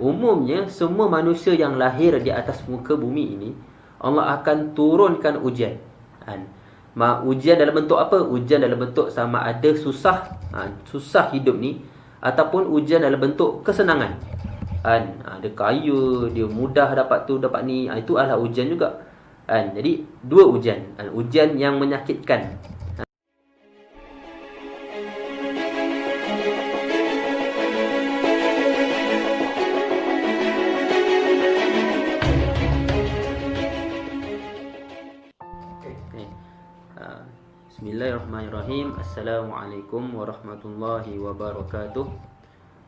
Umumnya semua manusia yang lahir di atas muka bumi ini, Allah akan turunkan ujian. Ujian dalam bentuk apa? Ujian dalam bentuk sama ada susah, susah hidup ni, ataupun ujian dalam bentuk kesenangan. Dia kaya, dia mudah dapat tu, dapat ni, itu adalah ujian juga. Jadi dua ujian. Ujian yang menyakitkan. Bismillahirrahmanirrahim. Assalamualaikum warahmatullahi wabarakatuh.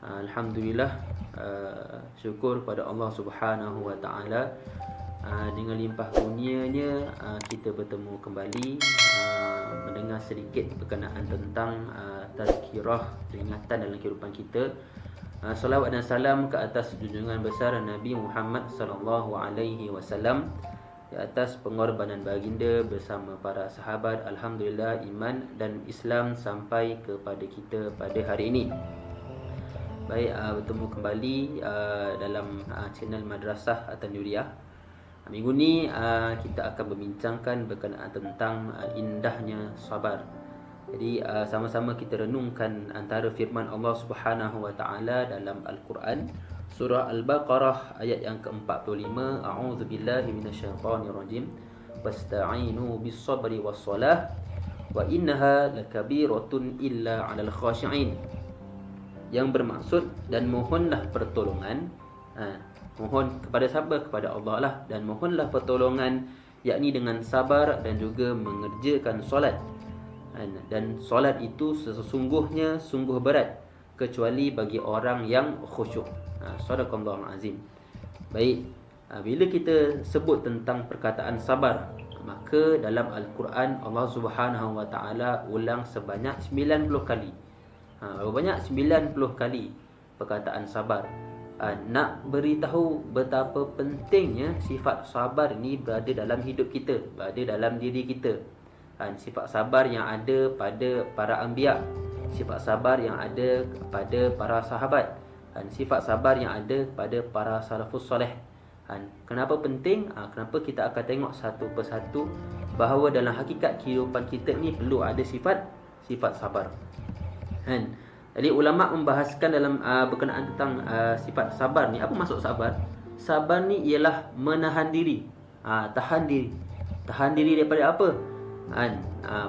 Alhamdulillah, syukur pada Allah Subhanahu wa taala, dengan limpah kurnianya kita bertemu kembali, mendengar sedikit berkenaan tentang tazkirah, peringatan dalam kehidupan kita. Salawat dan salam ke atas junjungan besar Nabi Muhammad sallallahu alaihi wasallam, di atas pengorbanan baginda bersama para sahabat. Alhamdulillah, iman dan Islam sampai kepada kita pada hari ini. Baik, bertemu kembali dalam channel Madrasah At-Tanuriyah. Minggu ni kita akan membincangkan berkenaan tentang indahnya sabar. Jadi sama-sama kita renungkan antara firman Allah Subhanahu wa taala dalam Al-Quran, surah Al-Baqarah ayat yang ke-45. A'udzubillahi minasyaitonirrajim. Wasta'inu bis-sabri was-salah wa innaha lakabiratun illa 'alal khashi'in. Yang bermaksud, dan mohonlah pertolongan, mohon kepada sabar kepada Allah lah, dan mohonlah pertolongan, yakni dengan sabar dan juga mengerjakan solat. Dan solat itu sesungguhnya sungguh berat, kecuali bagi orang yang khusyuk. Sadaqallahul azim. Baik, bila kita sebut tentang perkataan sabar, maka dalam Al-Quran Allah Subhanahu wa taala ulang sebanyak 90 kali. Berapa banyak? 90 kali perkataan sabar. Nak beritahu betapa pentingnya sifat sabar ni berada dalam hidup kita, berada dalam diri kita. Sifat sabar yang ada pada para anbiya, sifat sabar yang ada pada para sahabat, sifat sabar yang ada pada para salafus soleh. Kenapa penting? Kenapa kita akan tengok satu persatu bahawa dalam hakikat kehidupan kita ni perlu ada sifat sabar. Jadi ulama membahaskan dalam berkenaan tentang sifat sabar ni. Apa maksud sabar? Sabar ni ialah menahan diri, tahan diri daripada apa?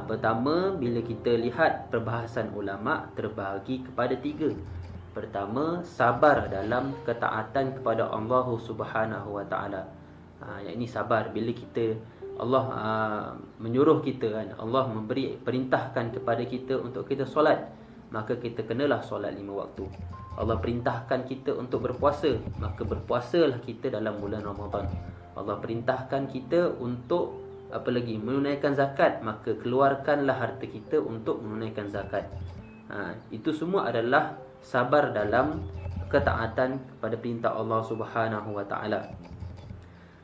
Pertama, bila kita lihat perbahasan ulama terbahagi kepada 3. Pertama, sabar dalam ketaatan kepada Allah Subhanahu wa taala. Yakni sabar bila kita, Allah menyuruh kita, Allah memberi perintahkan kepada kita untuk kita solat, maka kita kenalah solat 5 waktu. Allah perintahkan kita untuk berpuasa, maka berpuasalah kita dalam bulan Ramadan. Allah perintahkan kita untuk menunaikan zakat, maka keluarkanlah harta kita untuk menunaikan zakat. Itu semua adalah sabar dalam ketaatan kepada perintah Allah Subhanahu wa taala.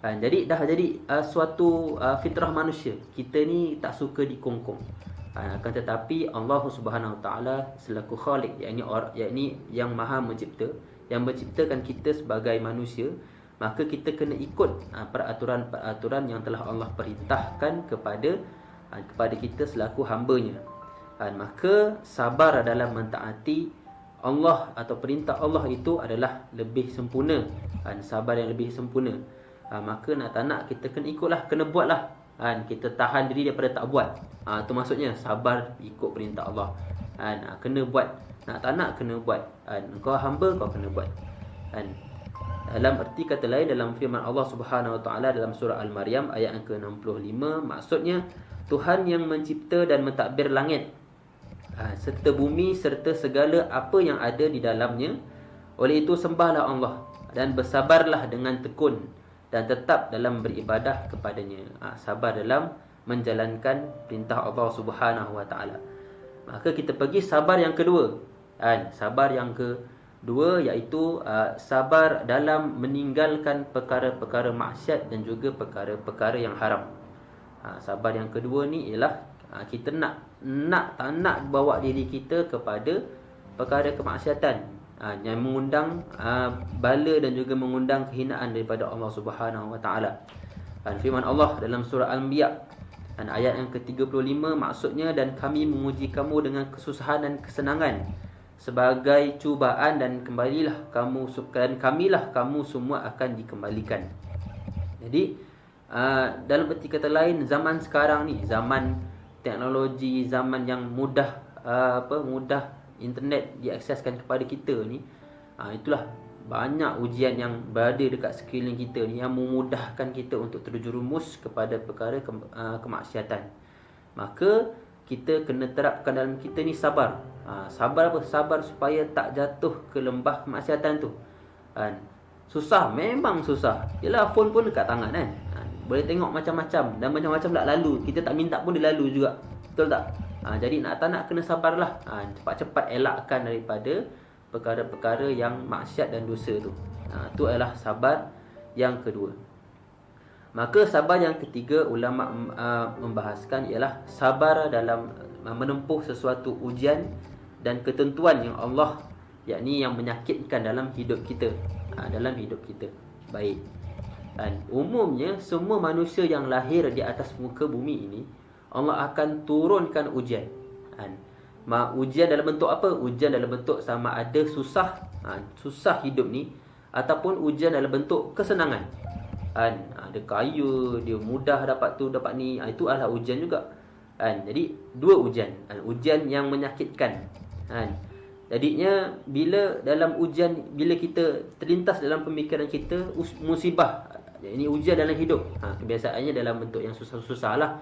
Jadi dah jadi suatu fitrah manusia. Kita ni tak suka dikongkong. Akan tetapi Allah Subhanahu wa taala selaku Khaliq, yakni yang Maha Mencipta, yang menciptakan kita sebagai manusia, maka kita kena ikut peraturan-peraturan yang telah Allah perintahkan kepada kita selaku hamba-Nya. Maka sabar dalam mentaati Allah atau perintah Allah itu adalah lebih sempurna, sabar yang lebih sempurna. Maka nak tak nak kita kena ikutlah, kena buatlah. Kita tahan diri daripada tak buat. Itu maksudnya sabar ikut perintah Allah. Kena buat, nak tak nak kena buat. Kau hamba, kau kena buat. Dalam erti kata lain, dalam firman Allah Subhanahu wa taala dalam surah Al-Maryam ayat yang ke-65, maksudnya Tuhan yang mencipta dan mentadbir langit serta bumi serta segala apa yang ada di dalamnya. Oleh itu sembahlah Allah dan bersabarlah dengan tekun dan tetap dalam beribadah kepadanya. Sabar dalam menjalankan perintah Allah Subhanahu wa taala. Maka kita pergi sabar yang kedua. Sabar yang kedua iaitu sabar dalam meninggalkan perkara-perkara maksiat dan juga perkara-perkara yang haram. Sabar yang kedua ni ialah kita tak nak bawa diri kita kepada perkara kemaksiatan. yang mengundang bala dan juga mengundang kehinaan daripada Allah Subhanahu wa taala. Firman Allah dalam surah Al-Anbiya ayat yang ke-35, maksudnya, dan kami menguji kamu dengan kesusahan dan kesenangan sebagai cubaan, dan kamilah kamu semua akan dikembalikan. Jadi dalam erti kata lain, zaman sekarang ni zaman teknologi, zaman yang mudah mudah internet diakseskan kepada kita ni, itulah banyak ujian yang berada dekat sekeliling kita ni yang memudahkan kita untuk terjerumus kepada perkara kemaksiatan. Maka kita kena terapkan dalam kita ni sabar. Sabar apa? Sabar supaya tak jatuh ke lembah kemaksiatan tu. Susah, memang susah. Yalah, phone pun dekat tangan kan. Boleh tengok macam-macam dan macam-macam tak lalu. Kita tak minta pun dia lalu juga. Betul tak? Jadi tak nak kena sabarlah. Cepat-cepat elakkan daripada perkara-perkara yang maksiat dan dosa tu. Itu adalah sabar yang kedua. Maka sabar yang ketiga, ulama membahaskan ialah sabar dalam menempuh sesuatu ujian dan ketentuan yang Allah, yakni yang menyakitkan dalam hidup kita. Baik. Dan umumnya semua manusia yang lahir di atas muka bumi ini, Allah akan turunkan ujian. Ujian dalam bentuk apa? Ujian dalam bentuk sama ada susah hidup ni, ataupun ujian dalam bentuk kesenangan. Dia kaya, dia mudah dapat tu, dapat ni, itu adalah ujian juga. Jadi dua ujian. Ujian yang menyakitkan. Jadinya bila dalam ujian, bila kita terlintas dalam pemikiran kita musibah, ini ujian dalam hidup, kebiasaannya dalam bentuk yang susah-susah lah.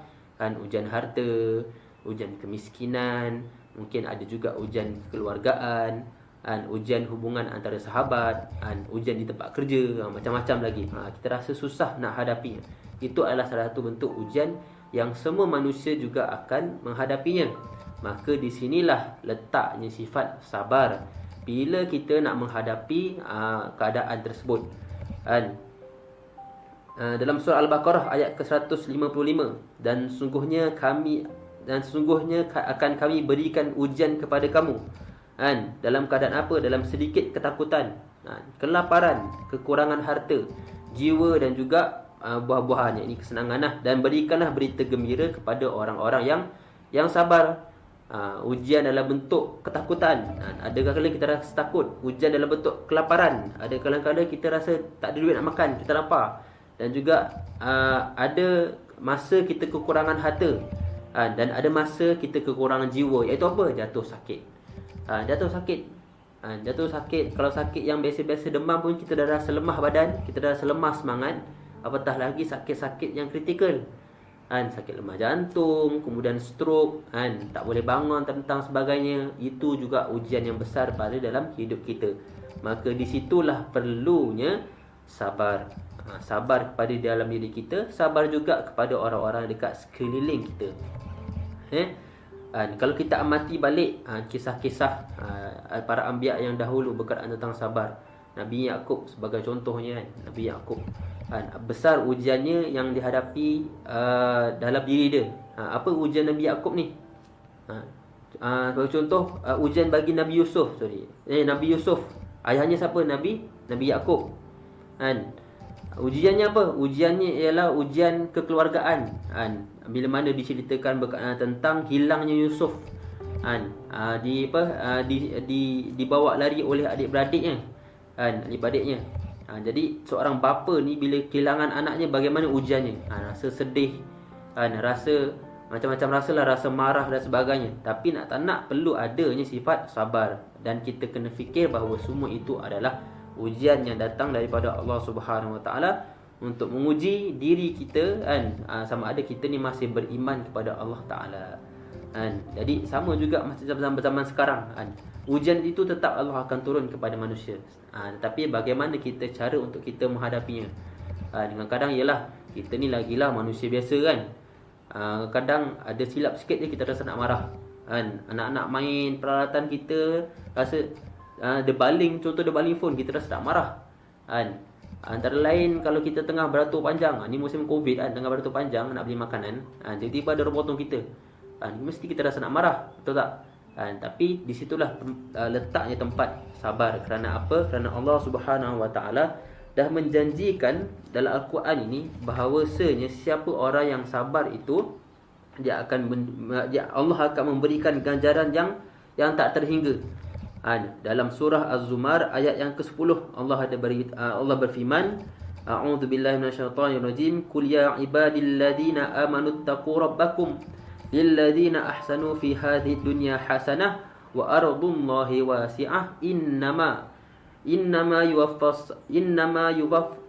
Ujian harta, ujian kemiskinan, mungkin ada juga ujian kekeluargaan, ujian hubungan antara sahabat, ujian di tempat kerja, macam-macam lagi. Kita rasa susah nak hadapinya. Itu adalah salah satu bentuk ujian yang semua manusia juga akan menghadapinya. Maka di sinilah letaknya sifat sabar bila kita nak menghadapi keadaan tersebut. Dalam surah Al-Baqarah ayat ke-155, dan sesungguhnya akan kami berikan ujian kepada kamu dalam keadaan apa? Dalam sedikit ketakutan, kelaparan, kekurangan harta, jiwa dan juga buah-buahan, ini kesenangan lah. Dan berikanlah berita gembira kepada orang-orang yang sabar. Ujian dalam bentuk ketakutan, ada kadang-kadang kita rasa takut. Ujian dalam bentuk kelaparan, ada kadang-kadang kita rasa tak ada duit nak makan, kita lapar. Dan juga ada masa kita kekurangan harta, dan ada masa kita kekurangan jiwa, iaitu apa? Jatuh sakit. Jatuh sakit. Kalau sakit yang biasa-biasa demam pun kita dah rasa lemah badan, kita dah rasa lemah semangat, apatah lagi sakit-sakit yang kritikal. Sakit lemah jantung, kemudian stroke, tak boleh bangun tentang sebagainya. Itu juga ujian yang besar pada dalam hidup kita. Maka disitulah perlunya sabar. Sabar kepada dalam diri kita, sabar juga kepada orang-orang dekat sekeliling kita. Kalau kita amati balik kisah-kisah para anbiya yang dahulu berkaitan tentang sabar, Nabi Yaqub sebagai contohnya, Nabi Yaqub besar ujiannya yang dihadapi dalam diri dia. Apa ujian Nabi Yaqub ni? Sebagai contoh, ujian bagi Nabi Yusuf. Nabi Yusuf, ayahnya siapa? Nabi Yaqub. Ujiannya apa? Ujiannya ialah ujian kekeluargaan. Bila mana diceritakan berkaitan tentang hilangnya Yusuf, dibawa lari oleh adik-beradiknya, adik-beradiknya. Jadi seorang bapa ni bila kehilangan anaknya, bagaimana ujiannya? Rasa sedih, rasa macam-macam rasalah, rasa marah dan sebagainya. Tapi nak tak nak perlu adanya sifat sabar, dan kita kena fikir bahawa semua itu adalah ujian yang datang daripada Allah Subhanahu Wa Taala untuk menguji diri kita, sama ada kita ni masih beriman kepada Allah Taala. Jadi sama juga macam zaman sekarang, ujian itu tetap Allah akan turun kepada manusia. Tetapi bagaimana kita cara untuk kita menghadapinya? Dengan kadang ialah kita ni lagilah manusia biasa kan. Kadang ada silap sikit je kita rasa nak marah. Anak-anak main peralatan kita rasa dia baling, contoh dia baling phone, kita rasa tak marah. Antara lain kalau kita tengah beratur panjang, ni musim Covid tengah beratur panjang nak beli makanan, tiba-tiba ada orang potong kita, mesti kita rasa nak marah, betul tak? Tapi di situlah letaknya tempat sabar. Kerana apa? Kerana Allah Subhanahu Wa Taala dah menjanjikan dalam Al-Quran ini bahawasanya siapa orang yang sabar itu Allah akan memberikan ganjaran yang tak terhingga. Dalam surah Az-Zumar ayat yang ke-10 Allah berfirman, A'udzu billahi minasyaitonir rajim, qul ya ibadilladzina amanu taqu rabbakum lilladzina ahsanu fi hadhihi dunya hasanah wa ardullahi wasi'ah innama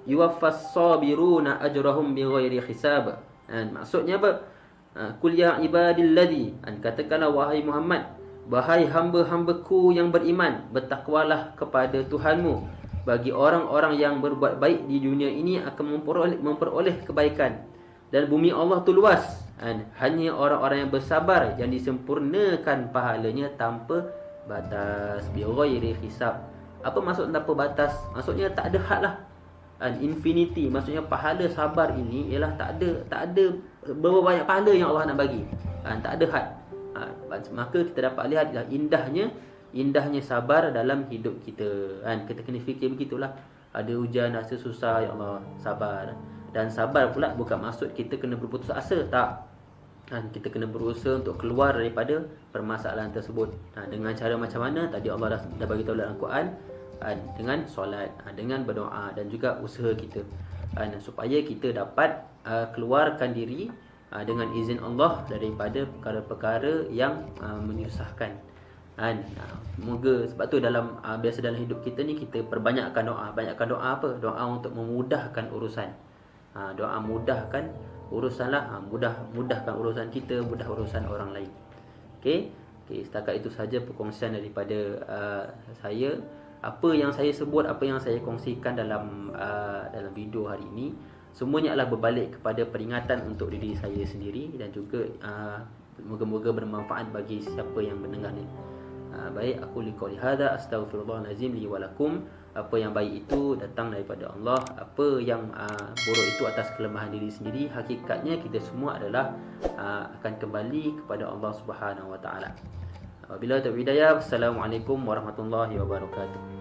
yuwaffas sabiruna ajrahum bighairi hisab. Maksudnya apa? Qul ya ibadilladzi, katakanlah wahai Muhammad, wahai hamba-hambaku yang beriman, bertakwalah kepada Tuhanmu. Bagi orang-orang yang berbuat baik di dunia ini akan memperoleh kebaikan, dan bumi Allah tu luas. Hanya orang-orang yang bersabar yang disempurnakan pahalanya tanpa batas, bighairi hisab. Apa maksud tanpa batas? Maksudnya tak ada had lah. Infinity, maksudnya pahala sabar ini ialah tak ada berapa banyak pahala yang Allah nak bagi. Tak ada had. Maka kita dapat lihat indahnya sabar dalam hidup kita. Kita kena fikir begitulah. Ada hujan, rasa susah, ya Allah, sabar. Dan sabar pula bukan maksud kita kena berputus asa, tak. Kita kena berusaha untuk keluar daripada permasalahan tersebut. Dengan cara macam mana? Tadi Allah dah bagi tahu dalam Al-Quran, dengan solat, dengan berdoa, dan juga usaha kita, supaya kita dapat keluarkan diri dengan izin Allah daripada perkara-perkara yang menyusahkan. Moga, sebab tu biasa dalam hidup kita ni kita perbanyakkan doa. Banyakkan doa apa? Doa untuk memudahkan urusan. Doa mudahkan urusan lah. Mudahkan urusan kita, mudah urusan orang lain. Okey, setakat itu saja perkongsian daripada saya. Apa yang saya sebut, apa yang saya kongsikan dalam video hari ini, semuanya adalah berbalik kepada peringatan untuk diri saya sendiri, dan juga moga-moga bermanfaat bagi siapa yang mendengar ni. Baik, aku liqauli hadza astaghfirullahalazim li wa lakum. Apa yang baik itu datang daripada Allah, apa yang buruk itu atas kelemahan diri sendiri. Hakikatnya kita semua adalah akan kembali kepada Allah Subhanahu Wa Taala. Wabillahi taufiq hidayah. Wassalamualaikum warahmatullahi wabarakatuh.